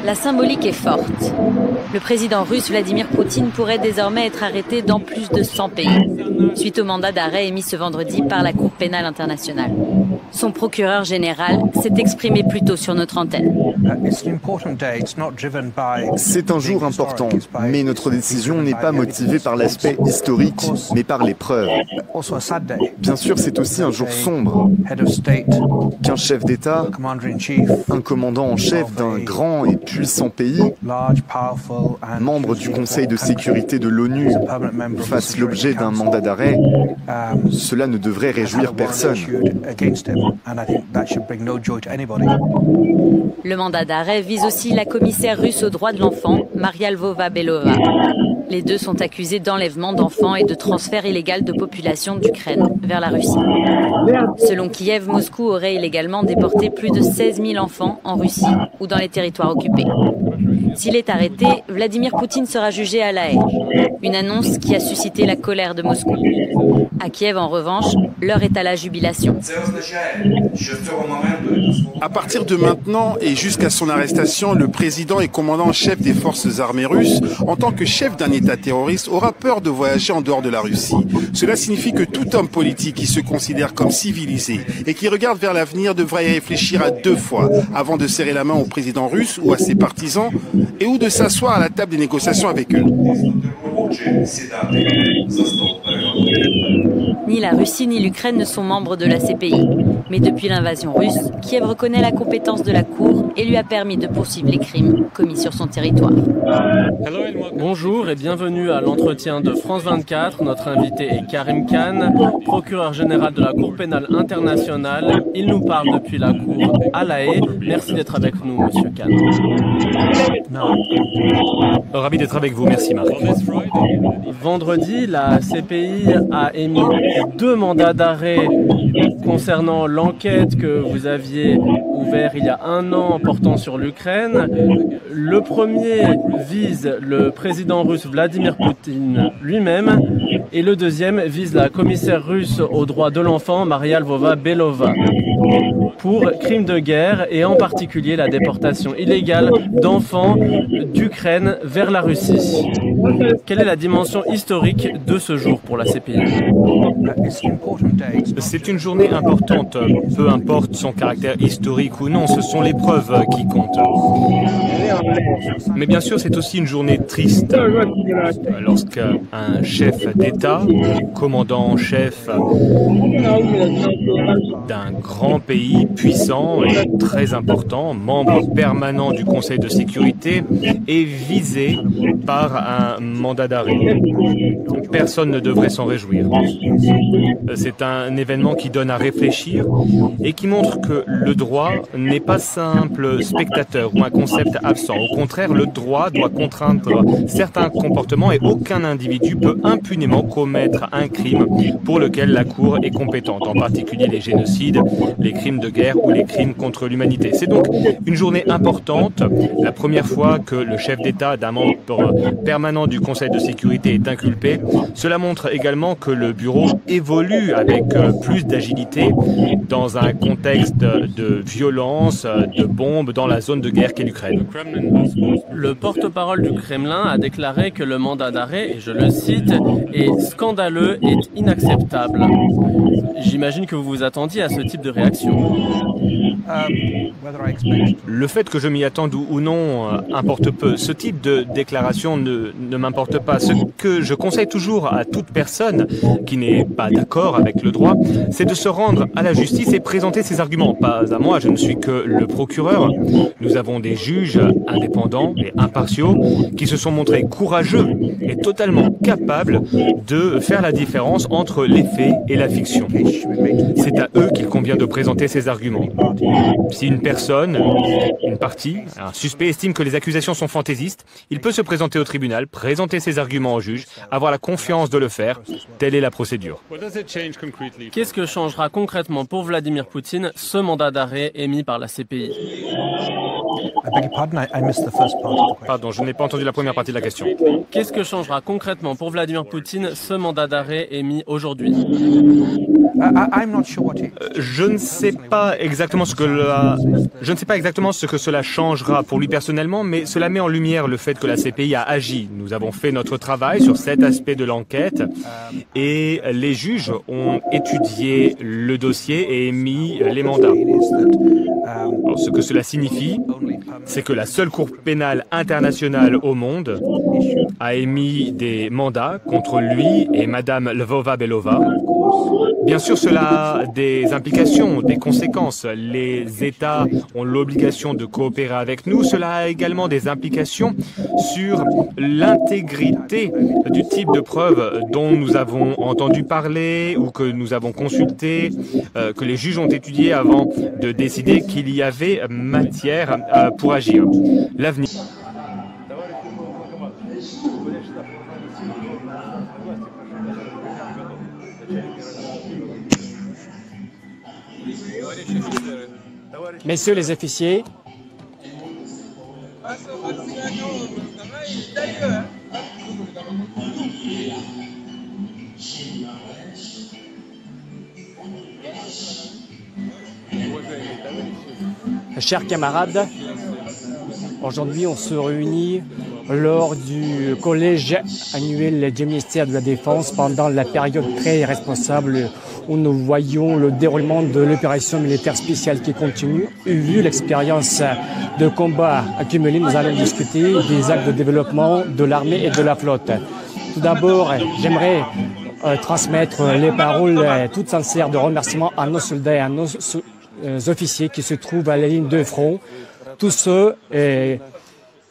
La symbolique est forte. Le président russe Vladimir Poutine pourrait désormais être arrêté dans plus de 100 pays, suite au mandat d'arrêt émis ce vendredi par la Cour pénale internationale. Son procureur général s'est exprimé plus tôt sur notre antenne. C'est un jour important, mais notre décision n'est pas motivée par l'aspect historique, mais par les preuves. Bien sûr, c'est aussi un jour sombre qu'un chef d'État, un commandant en chef d'un grand et puissant pays, membre du Conseil de sécurité de l'ONU, fasse l'objet d'un mandat d'arrêt. Cela ne devrait réjouir personne. Le mandat d'arrêt vise aussi la commissaire russe aux droits de l'enfant, Maria Lvova-Belova. Les deux sont accusés d'enlèvement d'enfants et de transfert illégal de population d'Ukraine vers la Russie. Selon Kiev, Moscou aurait illégalement déporté plus de 16 000 enfants en Russie ou dans les territoires occupés. S'il est arrêté, Vladimir Poutine sera jugé à La Haye. Une annonce qui a suscité la colère de Moscou. À Kiev, en revanche, l'heure est à la jubilation. À partir de maintenant et jusqu'à son arrestation, le président et commandant en chef des forces armées russes, en tant que chef d'un État terroriste, aura peur de voyager en dehors de la Russie. Cela signifie que tout homme politique qui se considère comme civilisé et qui regarde vers l'avenir devra y réfléchir à 2 fois avant de serrer la main au président russe ou à ses partisans et ou de s'asseoir à la table des négociations avec eux. Ni la Russie ni l'Ukraine ne sont membres de la CPI. Mais depuis l'invasion russe, Kiev reconnaît la compétence de la Cour et lui a permis de poursuivre les crimes commis sur son territoire. Bonjour et bienvenue à l'entretien de France 24. Notre invité est Karim Khan, procureur général de la Cour pénale internationale. Il nous parle depuis la Cour à La Haye. Merci d'être avec nous, monsieur Khan. Ravi d'être avec vous, merci Marc. Vendredi, la CPI a émis 2 mandats d'arrêt concernant l'enquête que vous aviez ouverte il y a 1 an portant sur l'Ukraine. Le premier vise le président russe Vladimir Poutine lui-même et le deuxième vise la commissaire russe aux droits de l'enfant Maria Lvova-Belova pour crimes de guerre et en particulier la déportation illégale d'enfants d'Ukraine vers la Russie. Quelle est la dimension historique de ce jour pour la CPI? C'est une journée importante, peu importe son caractère historique ou non, ce sont les preuves qui comptent. Mais bien sûr, c'est aussi une journée triste lorsqu'un chef d'État, commandant en chef d'un grand pays puissant et très important, membre permanent du Conseil de sécurité, est visé par un mandat d'arrêt. Personne ne devrait s'en réjouir. C'est un événement qui donne à réfléchir et qui montre que le droit n'est pas simple spectateur ou un concept absent. Au contraire, le droit doit contraindre certains comportements et aucun individu peut impunément commettre un crime pour lequel la Cour est compétente, en particulier les génocides, les crimes de guerre ou les crimes contre l'humanité. C'est donc une journée importante, la première fois que le chef d'État d'un membre permanent du Conseil de sécurité est inculpé. Cela montre également que le bureau évolue avec plus d'agilité dans un contexte de violence, de bombes dans la zone de guerre qu'est l'Ukraine. Le porte-parole du Kremlin a déclaré que le mandat d'arrêt, et je le cite, est scandaleux et inacceptable. J'imagine que vous vous attendiez à ce type de réaction. Le fait que je m'y attende ou non importe peu. Ce type de déclaration ne m'importe pas. Ce que je conseille toujours à toute personne qui n'est pas d'accord avec le droit, c'est de se rendre à la justice et présenter ses arguments. Pas à moi, je ne suis que le procureur. Nous avons des juges indépendants et impartiaux qui se sont montrés courageux et totalement capables de faire la différence entre les faits et la fiction. C'est à eux qu'il convient de présenter ces arguments. Si une personne, une partie, un suspect estime que les accusations sont fantaisistes, il peut se présenter au tribunal, présenter ses arguments au juge, avoir la confiance de le faire. Telle est la procédure. Qu'est-ce que changera concrètement pour Vladimir Poutine ce mandat d'arrêt émis par la CPI? Pardon, je n'ai pas entendu la première partie de la question. Qu'est-ce que changera concrètement pour Vladimir Poutine ce mandat d'arrêt émis aujourd'hui? Je ne sais pas exactement ce que cela changera pour lui personnellement, mais cela met en lumière le fait que la CPI a agi. Nous avons fait notre travail sur cet aspect de l'enquête et les juges ont étudié le dossier et émis les mandats. Alors, ce que cela signifie, c'est que la seule Cour pénale internationale au monde a émis des mandats contre lui et Madame Lvova-Belova. Bien sûr, cela a des implications, des conséquences. Les États ont l'obligation de coopérer avec nous. Cela a également des implications sur l'intégrité du type de preuves dont nous avons entendu parler ou que nous avons consulté, que les juges ont étudié avant de décider qu'il y avait matière pour agir. L'avenir. Messieurs les officiers, chers camarades, aujourd'hui on se réunit lors du collège annuel du ministère de la Défense pendant la période très responsable où nous voyons le déroulement de l'opération militaire spéciale qui continue. Et vu l'expérience de combat accumulée, nous allons discuter des actes de développement de l'armée et de la flotte. Tout d'abord, j'aimerais transmettre les paroles toutes sincères de remerciement à nos soldats et à nos officiers qui se trouvent à la ligne de front, tous ceux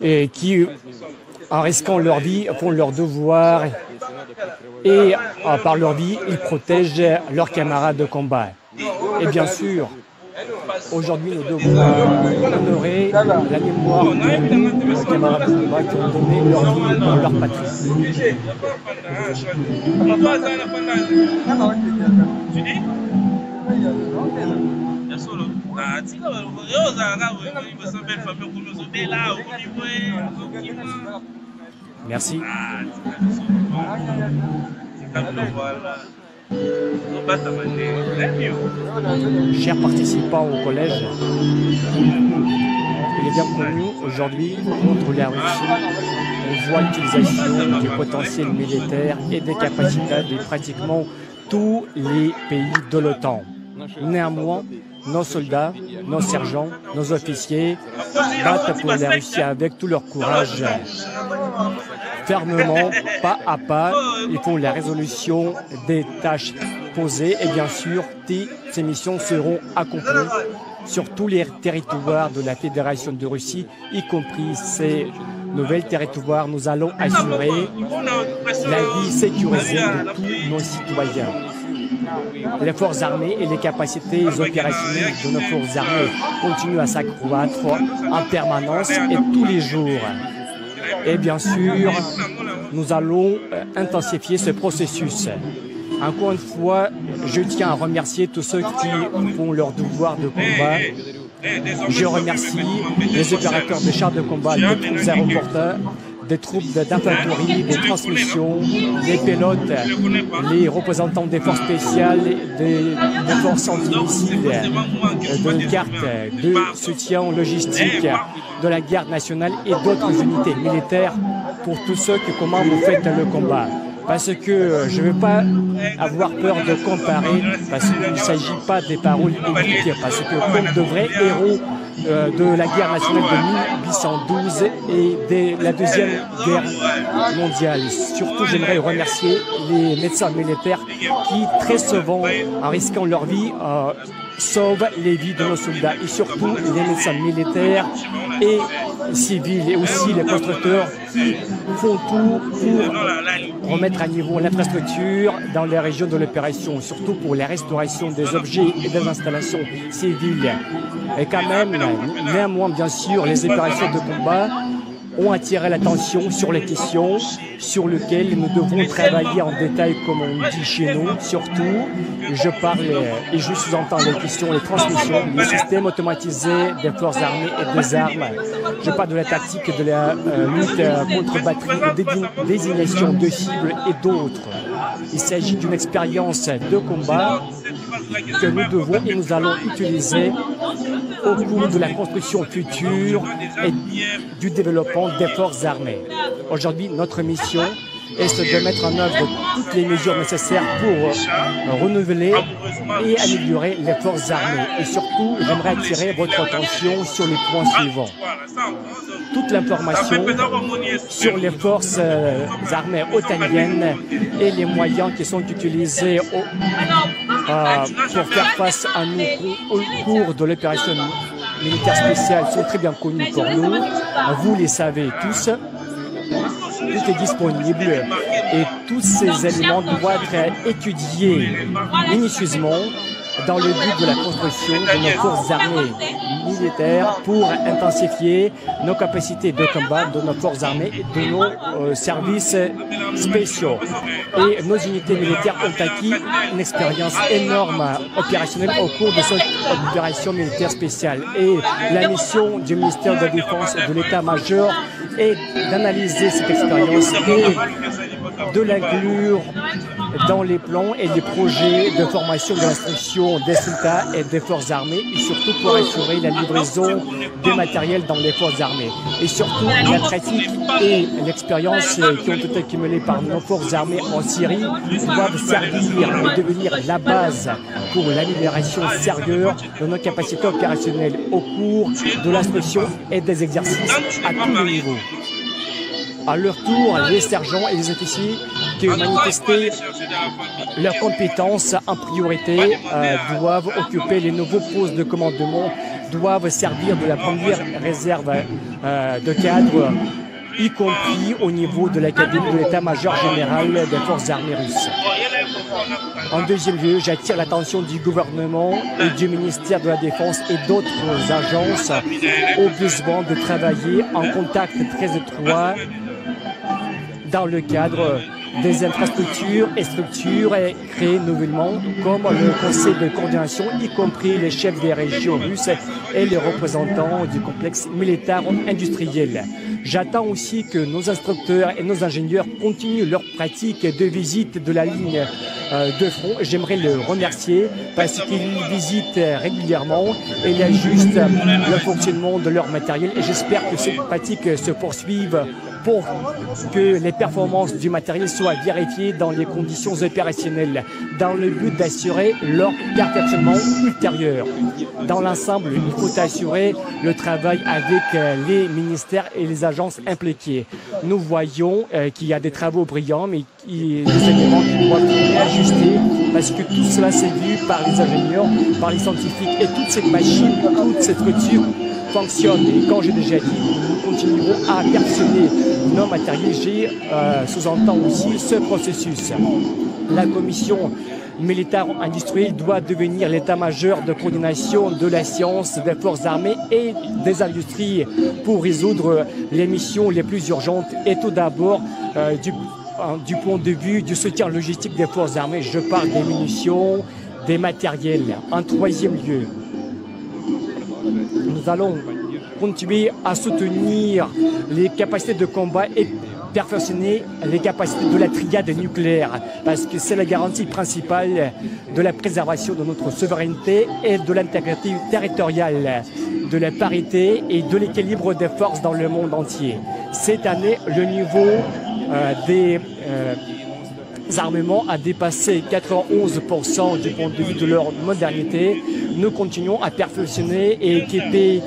qui, en risquant leur vie, font leur devoir et par leur vie, ils protègent leurs camarades de combat. Et bien sûr, aujourd'hui, nous devons honorer la mémoire de nos camarades de combat qui ont donné leur vie pour leur patrie. Merci. Chers participants au collège, il est bien connu aujourd'hui contre la Russie, on voit l'utilisation du potentiel militaire et des capacités de pratiquement tous les pays de l'OTAN. Néanmoins, nos soldats, nos sergents, nos officiers battent pour la Russie avec tout leur courage. Fermement, pas à pas, ils font la résolution des tâches posées et bien sûr, ces missions seront accomplies sur tous les territoires de la Fédération de Russie, y compris ces nouveaux territoires. Nous allons assurer la vie sécurisée de tous nos citoyens. Les forces armées et les capacités opérationnelles de nos forces armées continuent à s'accroître en permanence et tous les jours. Et bien sûr, nous allons intensifier ce processus. Encore une fois, je tiens à remercier tous ceux qui font leur devoir de combat. Je remercie les opérateurs des chars de combat, des troupes aéroporteurs, des troupes d'infanterie, des transmissions, des pilotes, les représentants des forces spéciales, des forces antimissiles, de cartes, de soutien logistique, de la garde nationale et d'autres unités militaires pour tous ceux qui comment vous faites le combat. Parce que je ne veux pas avoir peur de comparer, parce qu'il ne s'agit pas des paroles épiques, parce que comme de vrais héros de la guerre nationale de 1812 et de la Deuxième Guerre mondiale. Surtout, j'aimerais remercier les médecins militaires qui, très souvent, en risquant leur vie, sauvent les vies de nos soldats. Et surtout, les médecins militaires et civils et aussi les constructeurs qui font tout pour remettre à niveau l'infrastructure dans les régions de l'opération, surtout pour la restauration des objets et des installations civiles. Et quand même, néanmoins, bien sûr, les opérations de combat ont attiré l'attention sur les questions sur lesquelles nous devons travailler en détail, comme on dit chez nous. Surtout, je parle et je sous-entends les questions, les transmissions, les systèmes automatisés des forces armées et des armes. Je parle de la tactique de la lutte contre batterie, de désignation de cibles et d'autres. Il s'agit d'une expérience de combat que nous devons et nous allons utiliser au cours de la construction future et du développement des forces armées. Aujourd'hui, notre mission est de mettre en œuvre toutes les mesures nécessaires pour renouveler et améliorer les forces armées. Et surtout, j'aimerais attirer votre attention sur les points suivants. Toute l'information sur les forces armées otaniennes et les moyens qui sont utilisés pour faire face à nous au cours de l'opération militaire spéciale sont très bien connus pour nous. Vous les savez tous. Tout est disponible et tous ces éléments doivent être étudiés minutieusement dans le but de la construction de nos forces armées militaires pour intensifier nos capacités de combat de nos forces armées et de nos services spéciaux. Et nos unités militaires ont acquis une expérience énorme opérationnelle au cours de cette opération militaire spéciale. Et la mission du ministère de la Défense et de l'État-major est d'analyser cette expérience et de l'inclure dans les plans et les projets de formation de l'instruction des soldats et des forces armées, et surtout pour assurer la livraison des matériels dans les forces armées. Et surtout, la pratique et l'expérience qui ont été accumulées par nos forces armées en Syrie doivent servir et devenir la base pour l'amélioration sérieuse de nos capacités opérationnelles au cours de l'instruction et des exercices à tous les niveaux. À leur tour, les sergents et les officiers qui ont manifesté leurs compétences en priorité doivent occuper les nouveaux postes de commandement, doivent servir de la première réserve de cadre, y compris au niveau de la cabine de l'état-major général des forces armées russes. En deuxième lieu, j'attire l'attention du gouvernement et du ministère de la Défense et d'autres agences au besoin de travailler en contact très étroit dans le cadre des infrastructures et structures créées nouvellement, comme le Conseil de coordination, y compris les chefs des régions russes et les représentants du complexe militaire industriel. J'attends aussi que nos instructeurs et nos ingénieurs continuent leur pratique de visite de la ligne de front. J'aimerais le remercier parce qu'ils visitent régulièrement et ils ajustent le fonctionnement de leur matériel. Et j'espère que cette pratique se poursuive pour que les performances du matériel soient vérifiées dans les conditions opérationnelles, dans le but d'assurer leur perfectionnement ultérieur. Dans l'ensemble, il faut assurer le travail avec les ministères et les agences impliquées. Nous voyons qu'il y a des travaux brillants, mais des éléments qui doivent être ajustés, parce que tout cela s'est vu par les ingénieurs, par les scientifiques, et toute cette machine, toute cette structure fonctionne. Et quand j'ai déjà dit, nous continuerons à perfectionner nos matériels. J'ai sous-entend aussi ce processus. La commission militaire industrielle doit devenir l'état-major de coordination de la science des forces armées et des industries pour résoudre les missions les plus urgentes et tout d'abord du point de vue du soutien logistique des forces armées. Je parle des munitions, des matériels. En troisième lieu, nous allons continuer à soutenir les capacités de combat et perfectionner les capacités de la triade nucléaire, parce que c'est la garantie principale de la préservation de notre souveraineté et de l'intégrité territoriale, de la parité et de l'équilibre des forces dans le monde entier. Cette année, le niveau des armements a dépassé 91% du point de vue de leur modernité. Nous continuons à perfectionner et équiper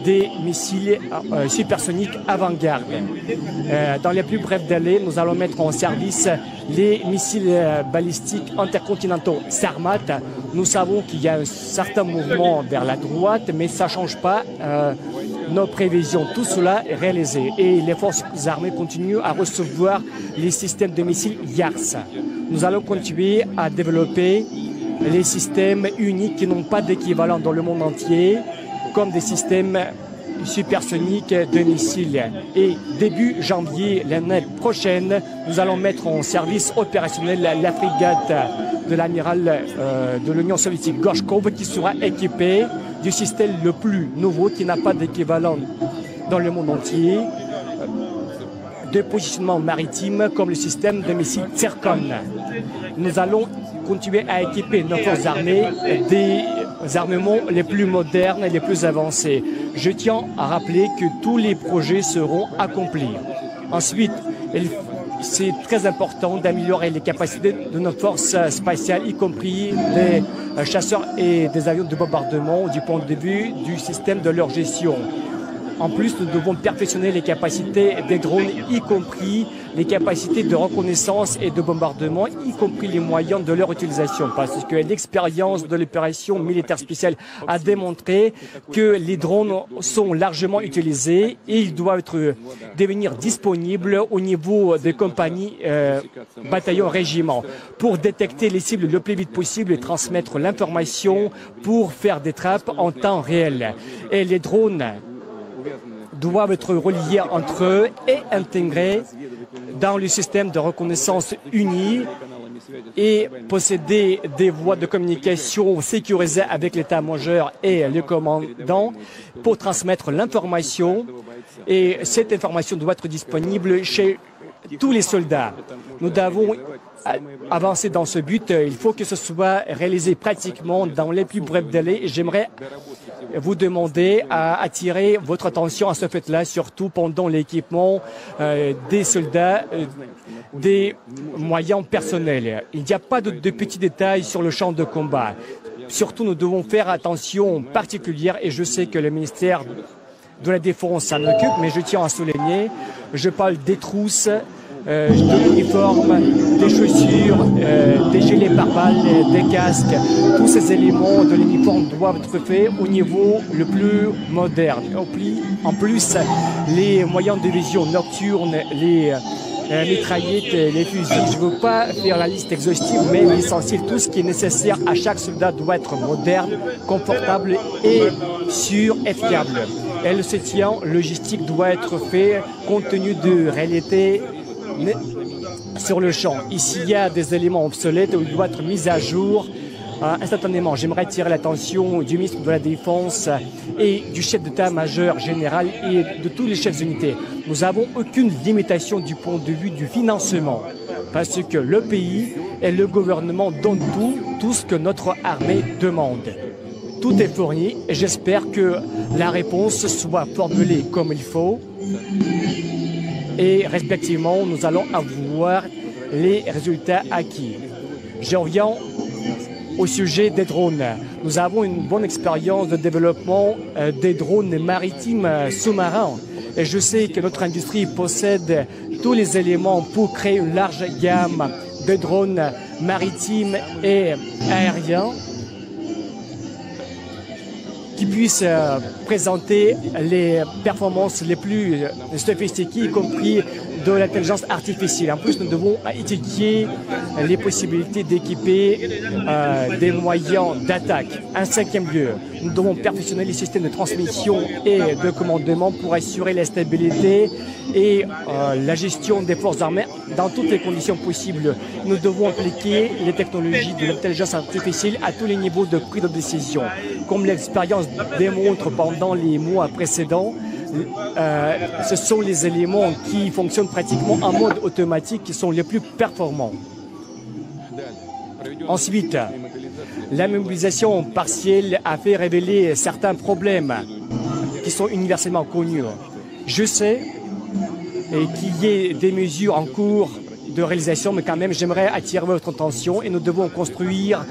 des missiles supersoniques avant-garde. Dans les plus brefs délais, nous allons mettre en service les missiles balistiques intercontinentaux Sarmat. Nous savons qu'il y a un certain mouvement vers la droite, mais ça ne change pas nos prévisions. Tout cela est réalisé et les forces armées continuent à recevoir les systèmes de missiles YARS. Nous allons continuer à développer les systèmes uniques qui n'ont pas d'équivalent dans le monde entier, comme des systèmes supersoniques de missiles. Et début janvier, l'année prochaine, nous allons mettre en service opérationnel la frégate de l'amiral de l'Union soviétique Gorchkov, qui sera équipée du système le plus nouveau, qui n'a pas d'équivalent dans le monde entier, de positionnement maritime comme le système de missiles Tsirkon. Nous allons continuer à équiper nos forces armées des armements les plus modernes et les plus avancés. Je tiens à rappeler que tous les projets seront accomplis. Ensuite, c'est très important d'améliorer les capacités de nos forces spatiales, y compris des chasseurs et des avions de bombardement du point de vue du système de leur gestion. En plus, nous devons perfectionner les capacités des drones, y compris les capacités de reconnaissance et de bombardement, y compris les moyens de leur utilisation. Parce que l'expérience de l'opération militaire spéciale a démontré que les drones sont largement utilisés et ils doivent devenir disponibles au niveau des compagnies, bataillons, régiments, pour détecter les cibles le plus vite possible et transmettre l'information pour faire des trappes en temps réel. Et les drones doivent être reliés entre eux et intégrés dans le système de reconnaissance uni et posséder des voies de communication sécurisées avec l'état-major et le commandant pour transmettre l'information. Et cette information doit être disponible chez tous les soldats. Nous devons avancer dans ce but. Il faut que ce soit réalisé pratiquement dans les plus brefs délais. J'aimerais vous demander à attirer votre attention à ce fait-là, surtout pendant l'équipement des soldats, des moyens personnels. Il n'y a pas de petits détails sur le champ de combat. Surtout, nous devons faire attention particulière, et je sais que le ministère de la Défense s'en occupe, mais je tiens à souligner, je parle des trousses, de l'uniforme, des chaussures, des gilets pare-balles, des casques. Tous ces éléments de l'uniforme doivent être faits au niveau le plus moderne. En plus, les moyens de vision nocturne, les mitraillettes, les fusils. Je ne veux pas faire la liste exhaustive, mais l'essentiel, tout ce qui est nécessaire à chaque soldat doit être moderne, confortable et sûr et fiable. Et le soutien logistique doit être fait compte tenu de réalité sur le champ. Ici, il y a des éléments obsolètes où il doit être mis à jour instantanément. J'aimerais attirer l'attention du ministre de la Défense et du chef d'état-major général et de tous les chefs d'unité. Nous n'avons aucune limitation du point de vue du financement parce que le pays et le gouvernement donnent tout ce que notre armée demande. Tout est fourni et j'espère que la réponse soit formulée comme il faut. Et respectivement, nous allons avoir les résultats acquis. Je reviens au sujet des drones. Nous avons une bonne expérience de développement des drones maritimes sous-marins. Et je sais que notre industrie possède tous les éléments pour créer une large gamme de drones maritimes et aériens qui puissent présenter les performances les plus sophistiquées, y compris de l'intelligence artificielle. En plus, nous devons étudier les possibilités d'équiper des moyens d'attaque. En cinquième lieu, nous devons perfectionner les systèmes de transmission et de commandement pour assurer la stabilité et la gestion des forces armées dans toutes les conditions possibles. Nous devons appliquer les technologies de l'intelligence artificielle à tous les niveaux de prise de décision. Comme l'expérience démontre pendant les mois précédents, ce sont les éléments qui fonctionnent pratiquement en mode automatique qui sont les plus performants. Ensuite, la mobilisation partielle a fait révéler certains problèmes qui sont universellement connus. Je sais qu'il y ait des mesures en cours de réalisation, mais quand même, j'aimerais attirer votre attention et nous devons construire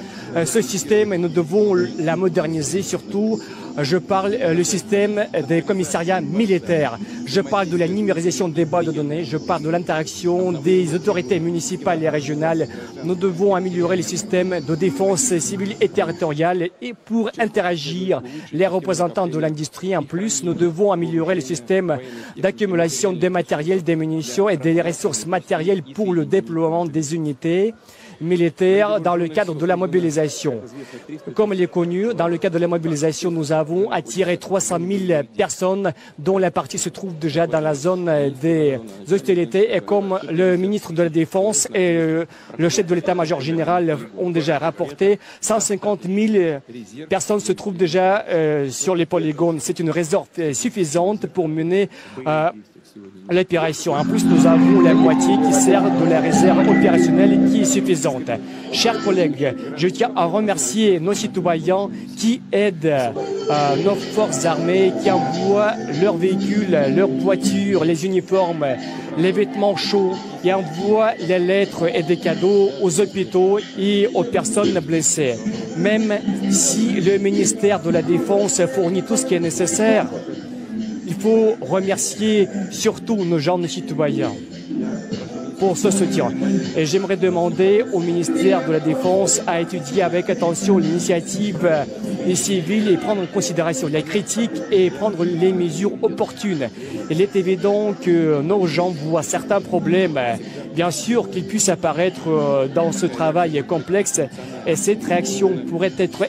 ce système et nous devons la moderniser. Surtout, je parle le système des commissariats militaires. Je parle de la numérisation des bases de données. Je parle de l'interaction des autorités municipales et régionales. Nous devons améliorer les systèmes de défense civile et territoriale et pour interagir les représentants de l'industrie. En plus, nous devons améliorer le système d'accumulation des matériels, des munitions et des ressources matérielles pour le déploiement des unités. militaires dans le cadre de la mobilisation. Comme il est connu, dans le cadre de la mobilisation, nous avons attiré 300 000 personnes dont la partie se trouve déjà dans la zone des hostilités. Et comme le ministre de la Défense et le chef de l'état-major général ont déjà rapporté, 150 000 personnes se trouvent déjà sur les polygones. C'est une réserve suffisante pour mener l'opération. En plus, nous avons la moitié qui sert de la réserve opérationnelle qui est suffisante. Chers collègues, je tiens à remercier nos citoyens qui aident nos forces armées, qui envoient leurs véhicules, leurs voitures, les uniformes, les vêtements chauds, qui envoient les lettres et des cadeaux aux hôpitaux et aux personnes blessées. Même si le ministère de la Défense fournit tout ce qui est nécessaire, il faut remercier surtout nos jeunes citoyens pour ce soutien. Et j'aimerais demander au ministère de la Défense à étudier avec attention l'initiative civile et prendre en considération les critiques et prendre les mesures opportunes. Il est évident que nos gens voient certains problèmes, bien sûr qu'ils puissent apparaître dans ce travail complexe, et cette réaction pourrait être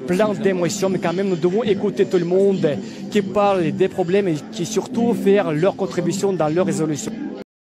plein d'émotions, mais quand même nous devons écouter tout le monde qui parle des problèmes et qui surtout faire leur contribution dans leur résolution.